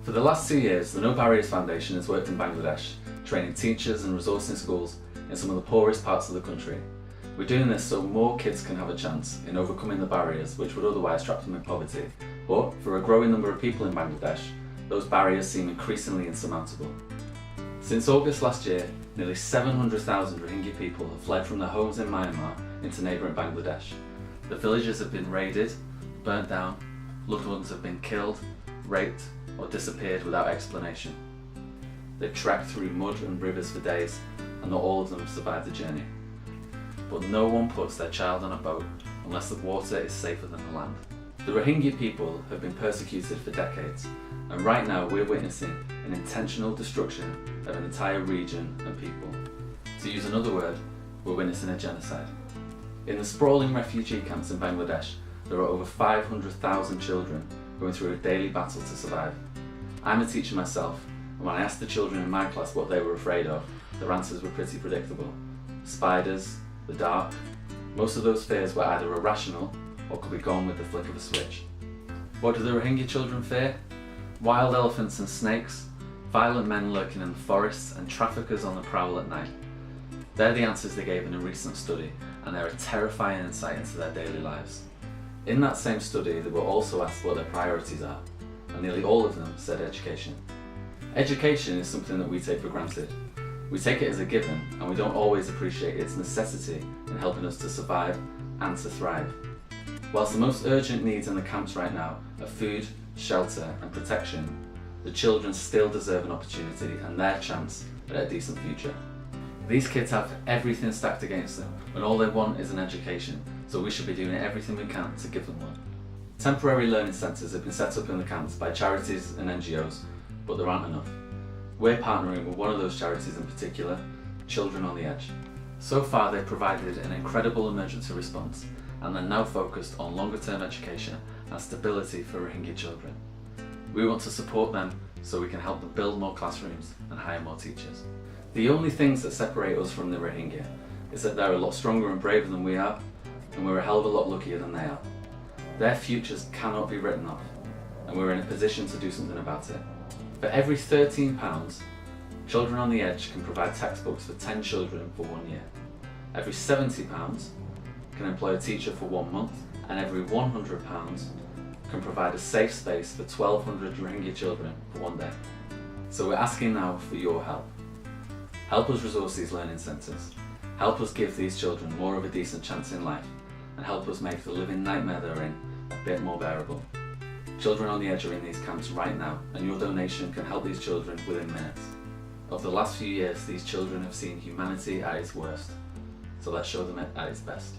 For the last 2 years, the No Barriers Foundation has worked in Bangladesh, training teachers and resourcing schools in some of the poorest parts of the country. We're doing this so more kids can have a chance in overcoming the barriers which would otherwise trap them in poverty. But for a growing number of people in Bangladesh, those barriers seem increasingly insurmountable. Since August last year, nearly 700,000 Rohingya people have fled from their homes in Myanmar into neighbouring Bangladesh. The villages have been raided, burnt down, loved ones have been killed, raped or disappeared without explanation. They've trekked through mud and rivers for days, and not all of them have survived the journey. But no one puts their child on a boat unless the water is safer than the land. The Rohingya people have been persecuted for decades, and right now we're witnessing an intentional destruction of an entire region and people. To use another word, we're witnessing a genocide. In the sprawling refugee camps in Bangladesh, there are over 500,000 children going through a daily battle to survive. I'm a teacher myself, and when I asked the children in my class what they were afraid of, their answers were pretty predictable. Spiders, the dark. Most of those fears were either irrational or could be gone with the flick of a switch. What do the Rohingya children fear? Wild elephants and snakes, violent men lurking in the forests, and traffickers on the prowl at night. They're the answers they gave in a recent study, and they're a terrifying insight into their daily lives. In that same study, they were also asked what their priorities are, and nearly all of them said education. Education is something that we take for granted. We take it as a given, and we don't always appreciate its necessity in helping us to survive and to thrive. Whilst the most urgent needs in the camps right now are food, shelter and protection, the children still deserve an opportunity and their chance at a decent future. These kids have everything stacked against them, and all they want is an education, so we should be doing everything we can to give them one. Temporary learning centres have been set up in the camps by charities and NGOs, but there aren't enough. We're partnering with one of those charities in particular, Children on the Edge. So far they've provided an incredible emergency response, and they're now focused on longer term education and stability for Rohingya children. We want to support them so we can help them build more classrooms and hire more teachers. The only things that separate us from the Rohingya is that they're a lot stronger and braver than we are, and we're a hell of a lot luckier than they are. Their futures cannot be written off, and we're in a position to do something about it. For every £13, Children on the Edge can provide textbooks for 10 children for 1 year. Every £70 can employ a teacher for 1 month, and every £100 can provide a safe space for 1,200 Rohingya children for 1 day. So we're asking now for your help. Help us resource these learning centres, help us give these children more of a decent chance in life, and help us make the living nightmare they're in a bit more bearable. Children on the Edge are in these camps right now, and your donation can help these children within minutes. Over the last few years, these children have seen humanity at its worst, so let's show them it at its best.